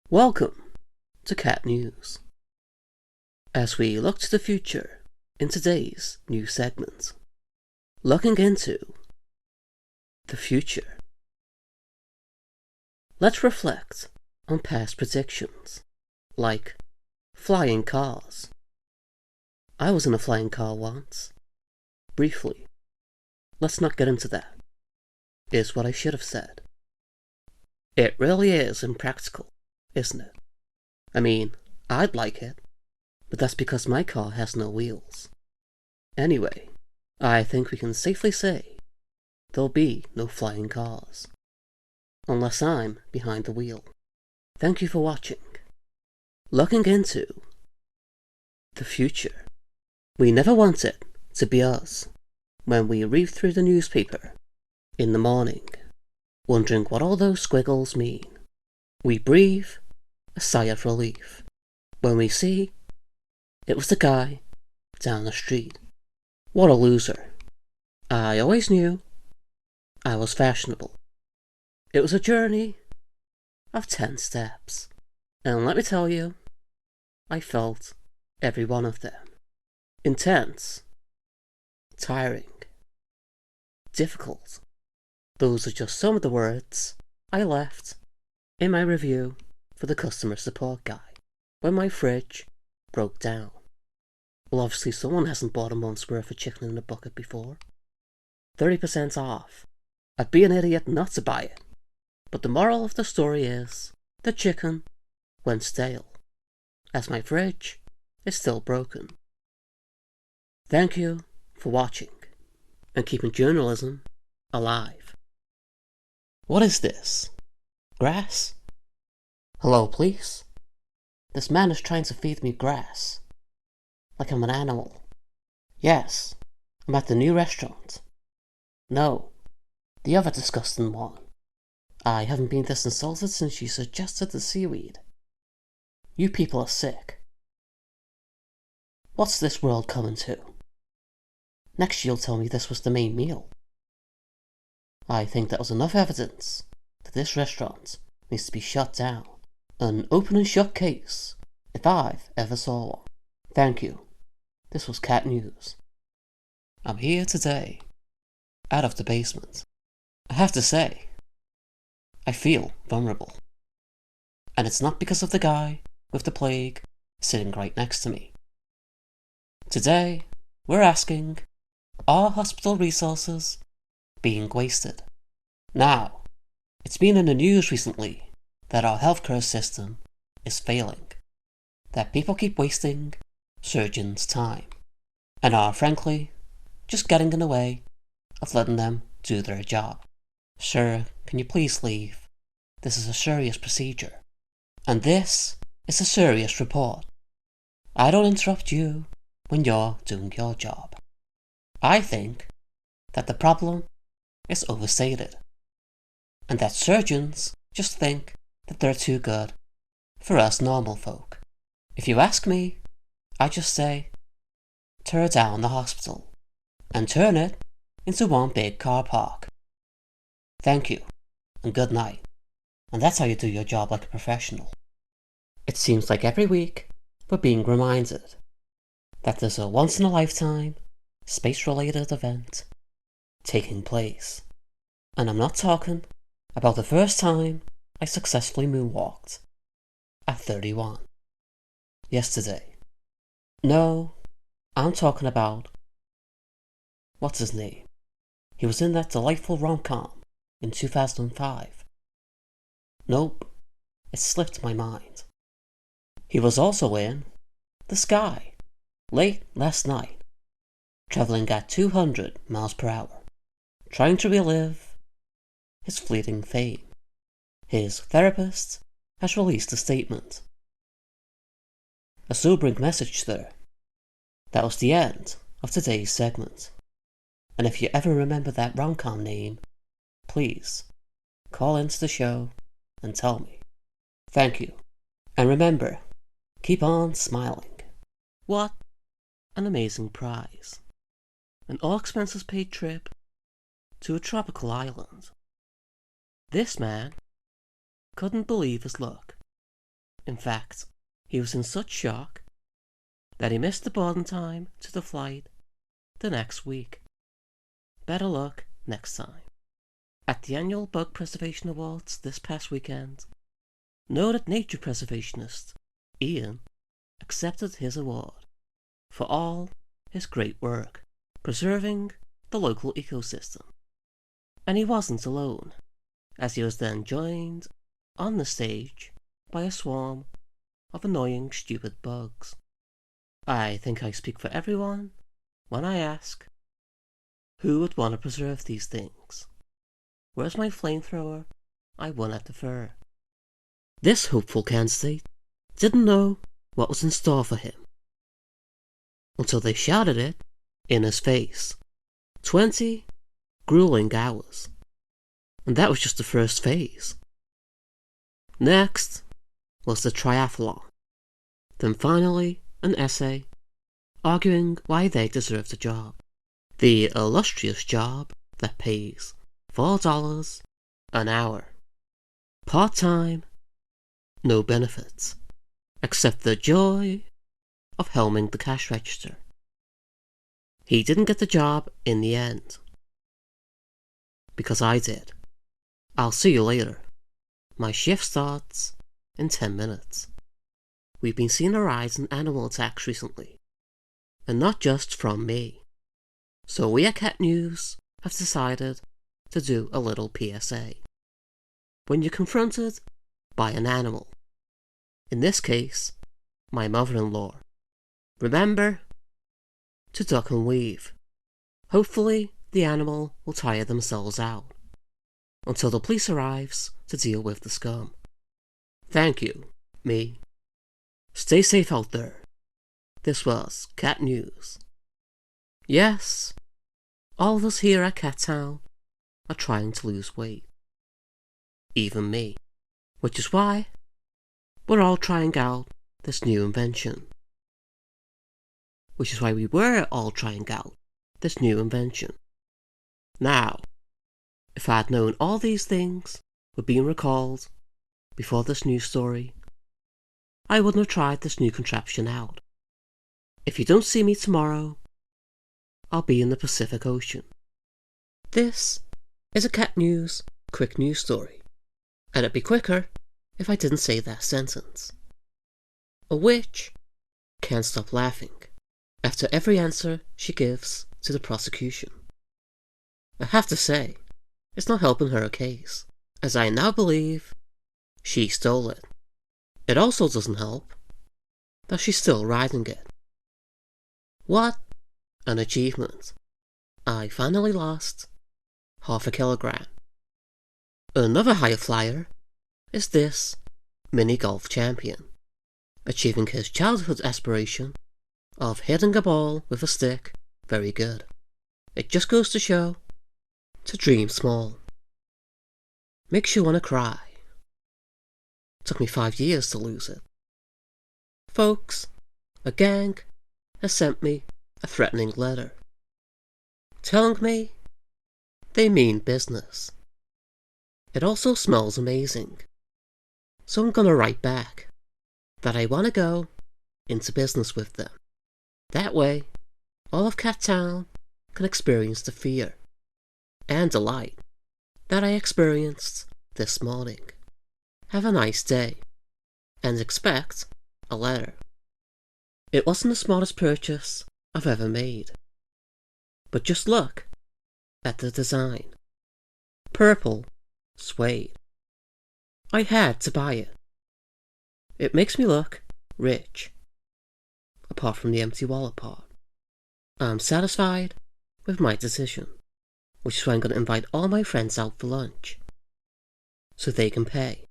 Welcome to Cat News. As we look to the future in today's new segment, looking into the future. Let's reflect on past predictions, like flying cars. I was in a flying car once. Briefly. Let's not get into that, is what I should have said. It really is impractical, isn't it? I mean, I'd like it, but that's because my car has no wheels. Anyway, I think we can safely say there'll be no flying cars. Unless I'm behind the wheel. Thank you for watching. Looking into the future. We never want it to be us when we read through the newspaper in the morning, wondering what all those squiggles mean. We breathe a sigh of relief when we see it was the guy down the street. What a loser. I always knew I was fashionable. It was a journey of 10 steps, and let me tell you, I felt every one of them. Intense, tiring, difficult. Those are just some of the words I left in my review for the customer support guy when my fridge broke down. Well, obviously someone hasn't bought a month's worth of chicken in a bucket before. 30% off. I'd be an idiot not to buy it. But the moral of the story is, the chicken went stale, as my fridge is still broken. Thank you for watching, and keeping journalism alive. What is this? Grass? Hello, please? This man is trying to feed me grass. Like I'm an animal. Yes, I'm at the new restaurant. No, the other disgusting one. I haven't been this insulted since you suggested the seaweed. You people are sick. What's this world coming to? Next you'll tell me this was the main meal. I think that was enough evidence that this restaurant needs to be shut down. An open and shut case, if I've ever saw one. Thank you. This was Cat News. I'm here today, out of the basement. I have to say, I feel vulnerable. And it's not because of the guy with the plague sitting right next to me. Today, we're asking, are hospital resources being wasted? Now, it's been in the news recently that our healthcare system is failing, that people keep wasting surgeons' time, and are frankly just getting in the way of letting them do their job. Sir, can you please leave? This is a serious procedure. And this is a serious report. I don't interrupt you when you're doing your job. I think that the problem is overstated, and that surgeons just think that they're too good for us normal folk. If you ask me, I just say, tear down the hospital and turn it into one big car park. Thank you, and good night. And that's how you do your job like a professional. It seems like every week we're being reminded that there's a once-in-a-lifetime, space-related event taking place. And I'm not talking about the first time I successfully moonwalked at 31. Yesterday. No, I'm talking about... what's his name? He was in that delightful rom-com in 2005. Nope, it slipped my mind. He was also in The Sky, late last night, traveling at 200 miles per hour, trying to relive his fleeting fame. His therapist has released a statement. A sobering message there. That was the end of today's segment. And if you ever remember that rom-com name, please call into the show and tell me. Thank you. And remember, keep on smiling. What an amazing prize. An all-expenses-paid trip to a tropical island. This man couldn't believe his luck. In fact, he was in such shock that he missed the boarding time to the flight the next week. Better luck next time. At the annual Bug Preservation Awards this past weekend, noted nature preservationist Ian accepted his award for all his great work preserving the local ecosystem. And he wasn't alone, as he was then joined on the stage by a swarm of annoying, stupid bugs. I think I speak for everyone when I ask, who would want to preserve these things? Where's my flamethrower I won at the fair? This hopeful candidate didn't know what was in store for him until they shouted it in his face. 20 grueling hours. And that was just the first phase. Next was the triathlon. Then finally an essay arguing why they deserve the job. The illustrious job that pays $4 an hour. Part-time, no benefits, except the joy of helming the cash register. He didn't get the job in the end, because I did. I'll see you later. My shift starts in 10 minutes. We've been seeing a rise in animal attacks recently, and not just from me. So we at Cat News have decided to do a little PSA. When you're confronted by an animal, in this case, my mother-in-law, remember to duck and weave. Hopefully the animal will tire themselves out until the police arrives to deal with the scum. Thank you, me. Stay safe out there. This was Cat News. Yes, all of us here at Cat Town are trying to lose weight. Even me. Which is why we're all trying out this new invention. Which is why we were all trying out this new invention. Now, if I had known all these things were being recalled before this news story, I wouldn't have tried this new contraption out. If you don't see me tomorrow, I'll be in the Pacific Ocean. This is a Cat News quick news story, and it'd be quicker if I didn't say that sentence. A witch can't stop laughing after every answer she gives to the prosecution. I have to say, it's not helping her case, as I now believe she stole it. It also doesn't help that she's still riding it. What an achievement. I finally lost half a kilogram. Another higher flyer is this mini golf champion, achieving his childhood aspiration of hitting a ball with a stick very good. It just goes to show to dream small. Makes you want to cry. Took me 5 years to lose it. Folks, a gang has sent me a threatening letter, telling me they mean business. It also smells amazing, so I'm gonna write back that I wanna go into business with them. That way, all of Cat Town can experience the fear and delight that I experienced this morning. Have a nice day, and expect a letter. It wasn't the smartest purchase I've ever made, but just look at the design. Purple suede. I had to buy it. It makes me look rich, apart from the empty wallet part. I'm satisfied with my decision, which is why I'm going to invite all my friends out for lunch, so they can pay.